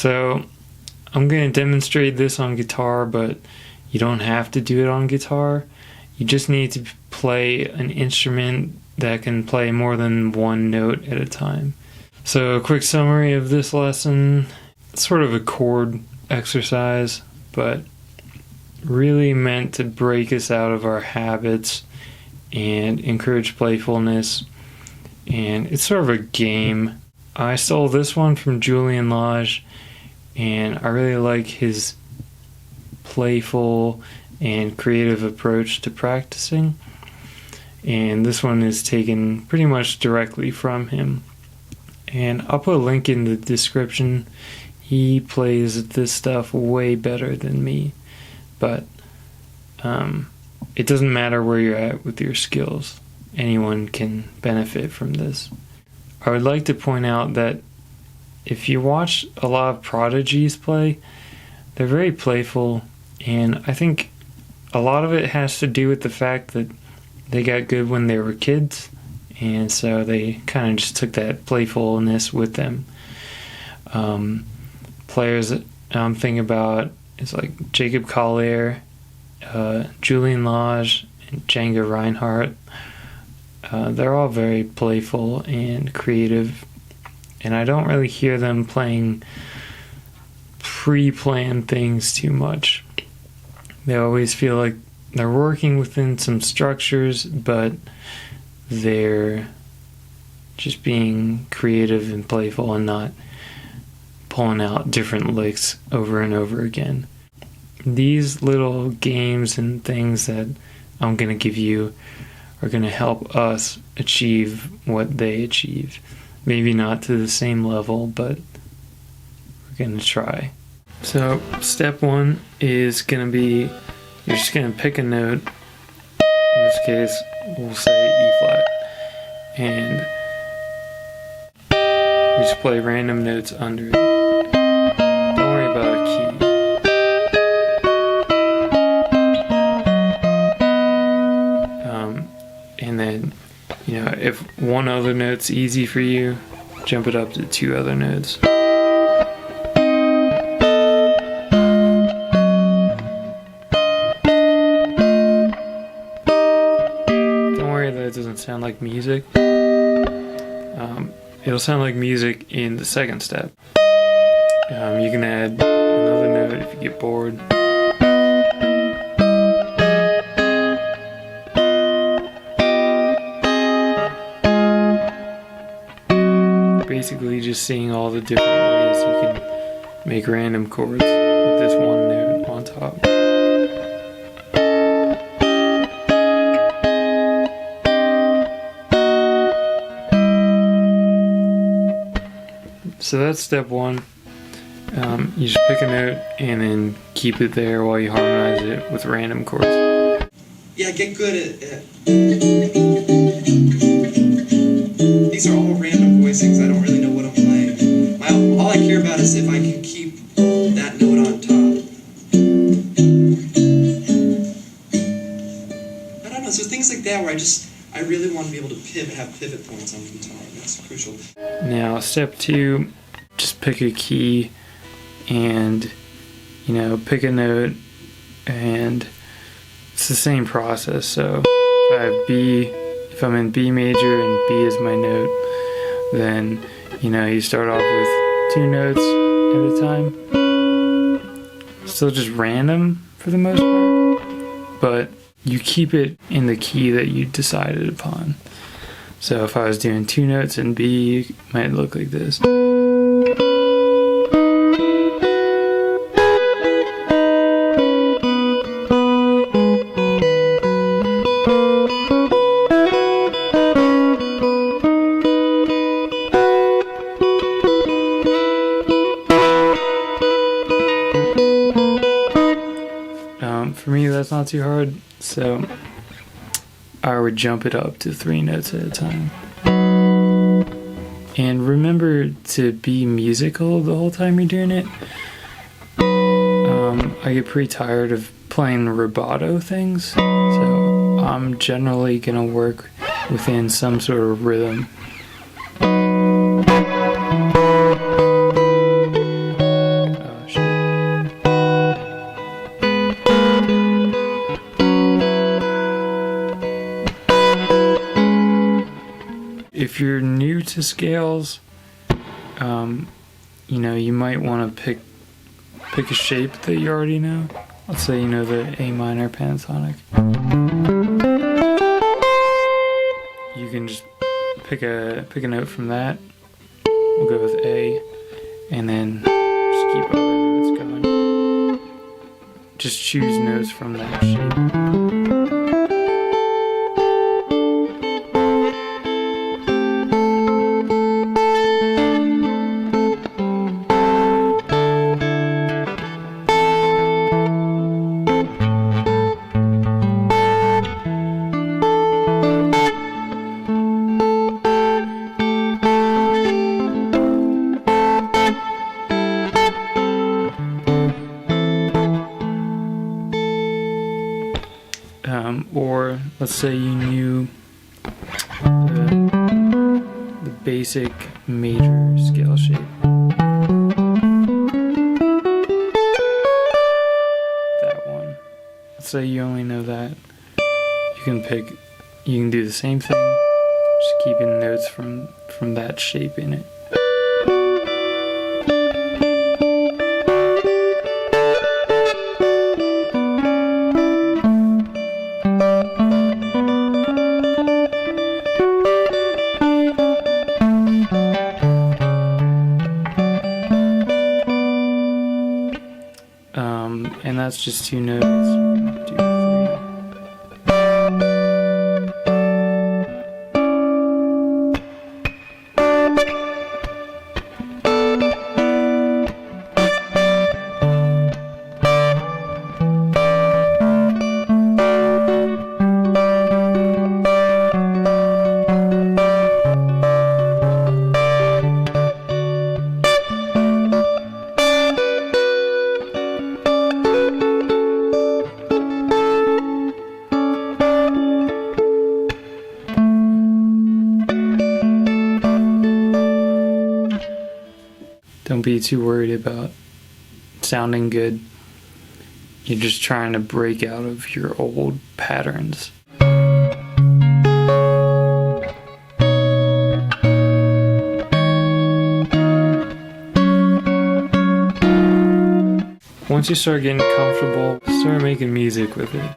So I'm going to demonstrate this on guitar, but you don't have to do it on guitar. You just need to play an instrument that can play more than one note at a time. So a quick summary of this lesson, it's sort of a chord exercise, but really meant to break us out of our habits and encourage playfulness. And it's sort of a game. I stole this one from Julian Lage, and I really like his playful and creative approach to practicing. And this one is taken pretty much directly from him. And I'll put a link in the description. He plays this stuff way better than me. But it doesn't matter where you're at with your skills. Anyone can benefit from this. I would like to point out that if you watch a lot of prodigies play, they're very playful, and I think a lot of it has to do with the fact that they got good when they were kids, and so they kind of just took that playfulness with them. Players that I'm thinking about is like Jacob Collier, Julian Lage, and Django Reinhardt. They're all very playful and creative, and I don't really hear them playing pre-planned things too much. They always feel like they're working within some structures, but they're just being creative and playful and not pulling out different licks over and over again. These little games and things that I'm going to give you are going to help us achieve what they achieve. Maybe not to the same level, but we're going to try. So step one is going to be, you're just going to pick a note. In this case, we'll say E flat. And we just play random notes under it. Don't worry about a key. And then, if one other note's easy for you, jump it up to two other notes. Don't worry that it doesn't sound like music. It'll sound like music in the second step. You can add another note if you get bored. Basically just seeing all the different ways you can make random chords with this one note on top. So that's step one. You just pick a note and then keep it there while you harmonize it with random chords. Yeah, get good at these are all random voicings. I don't really know what I'm playing. All I care about is if I can keep that note on top. I don't know, so things like that where I really want to be able to have pivot points on the guitar. That's crucial. Now, step two, just pick a key and, pick a note, and it's the same process. So if I have B, if I'm in B major and B is my note, then, you start off with two notes at a time. Still just random for the most part, but you keep it in the key that you decided upon. So if I was doing two notes in B, it might look like this. For me, that's not too hard, so I would jump it up to three notes at a time. And remember to be musical the whole time you're doing it. I get pretty tired of playing rubato things, so I'm generally gonna work within some sort of rhythm. if you're new to scales, you might want to pick a shape that you already know. Let's say you know the A minor pentatonic. You can just pick a note from that. We'll go with A, and then just keep other notes going. Just choose notes from that shape. Or let's say you knew the basic major scale shape. That one. Let's say you only know that. You can do the same thing, just keeping notes from that shape in it. And that's just 2 notes. 1, 2, Don't be too worried about sounding good. You're just trying to break out of your old patterns. Once you start getting comfortable, start making music with it.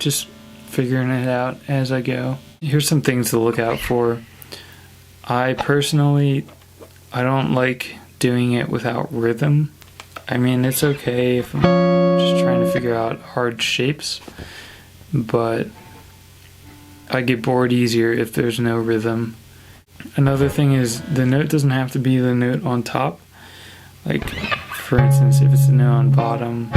Just figuring it out as I go. Here's some things to look out for. I don't like doing it without rhythm. I mean, it's okay if I'm just trying to figure out hard shapes, but I get bored easier if there's no rhythm. Another thing is the note doesn't have to be the note on top. Like, for instance, if it's the note on bottom,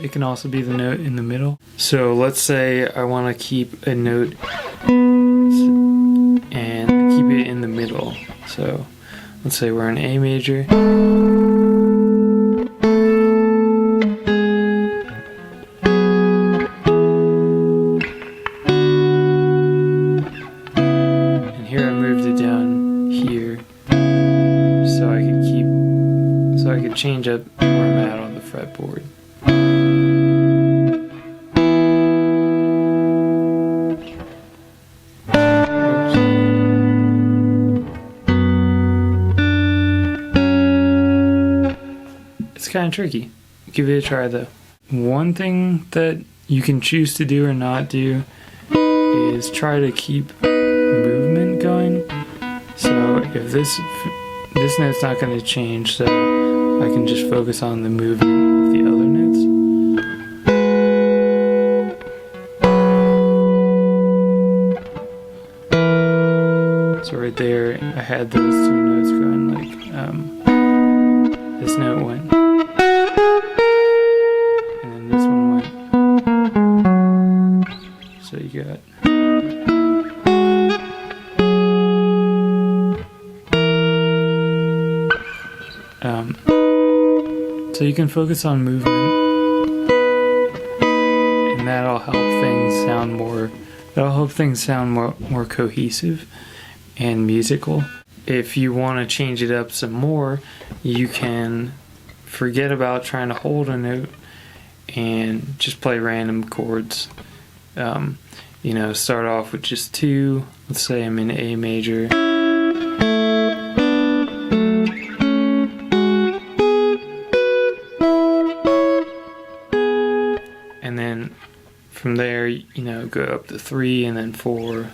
it can also be the note in the middle. So let's say I want to keep a note and keep it in the middle. So let's say we're in A major. change up where I'm at on the fretboard. It's kind of tricky. Give it a try though. One thing that you can choose to do or not do is try to keep movement going. So if this note's not going to change, so I can just focus on the movement of the other notes. So right there, I had those two notes going like this note went, and then this one went. So you got. So you can focus on movement, and that'll help things sound more. That'll help things sound more cohesive and musical. If you want to change it up some more, you can forget about trying to hold a note and just play random chords. Start off with just two. Let's say I'm in A major. And then from there, go up to 3 and then 4.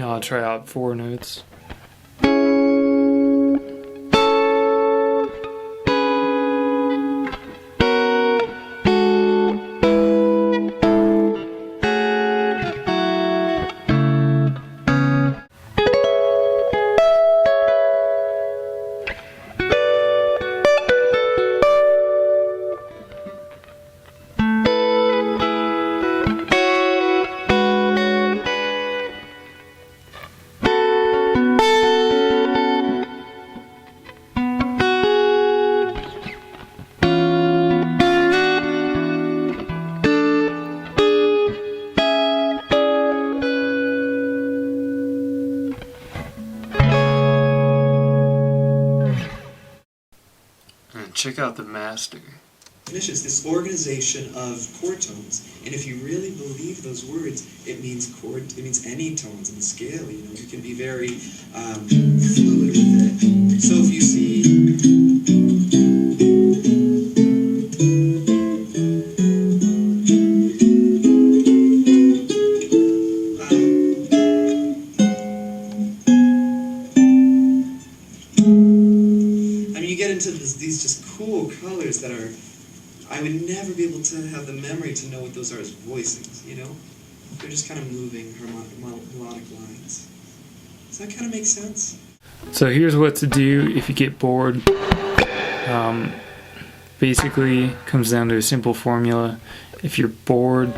I'll try out 4 notes. Check out the master. Definitions, this organization of chord tones, and if you really believe those words, it means chord. It means any tones in the scale. You can be very fluid with it. So if you see. These just cool colors that are, I would never be able to have the memory to know what those are as voicings, They're just kind of moving melodic lines. Does that kind of make sense? So here's what to do if you get bored. Basically, it comes down to a simple formula. If you're bored,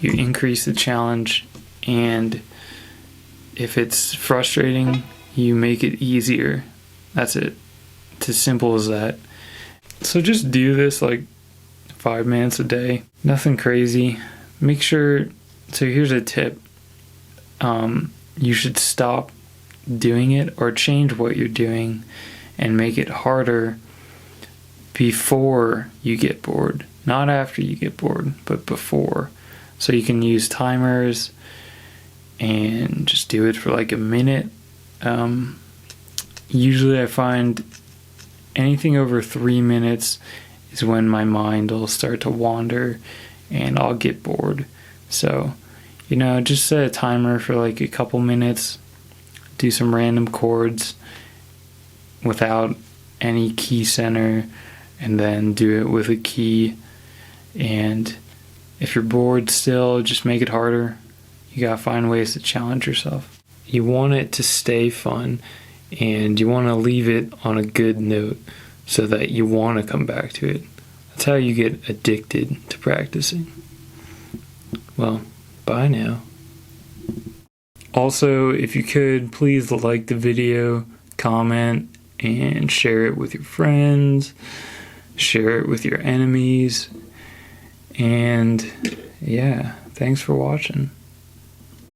you increase the challenge, and if it's frustrating, you make it easier. That's it. It's as simple as that. So just do this like 5 minutes a day. Nothing crazy. Make sure, so here's a tip. You should stop doing it or change what you're doing and make it harder before you get bored. Not after you get bored, but before. So you can use timers and just do it for like a minute. Usually I find anything over 3 minutes is when my mind will start to wander and I'll get bored. So, just set a timer for like a couple minutes, do some random chords without any key center, and then do it with a key. And if you're bored still, just make it harder. You gotta find ways to challenge yourself. You want it to stay fun. and you want to leave it on a good note so that you want to come back to it. That's how you get addicted to practicing. Well, bye now. Also, if you could, please like the video, comment, and share it with your friends, share it with your enemies, and yeah, thanks for watching.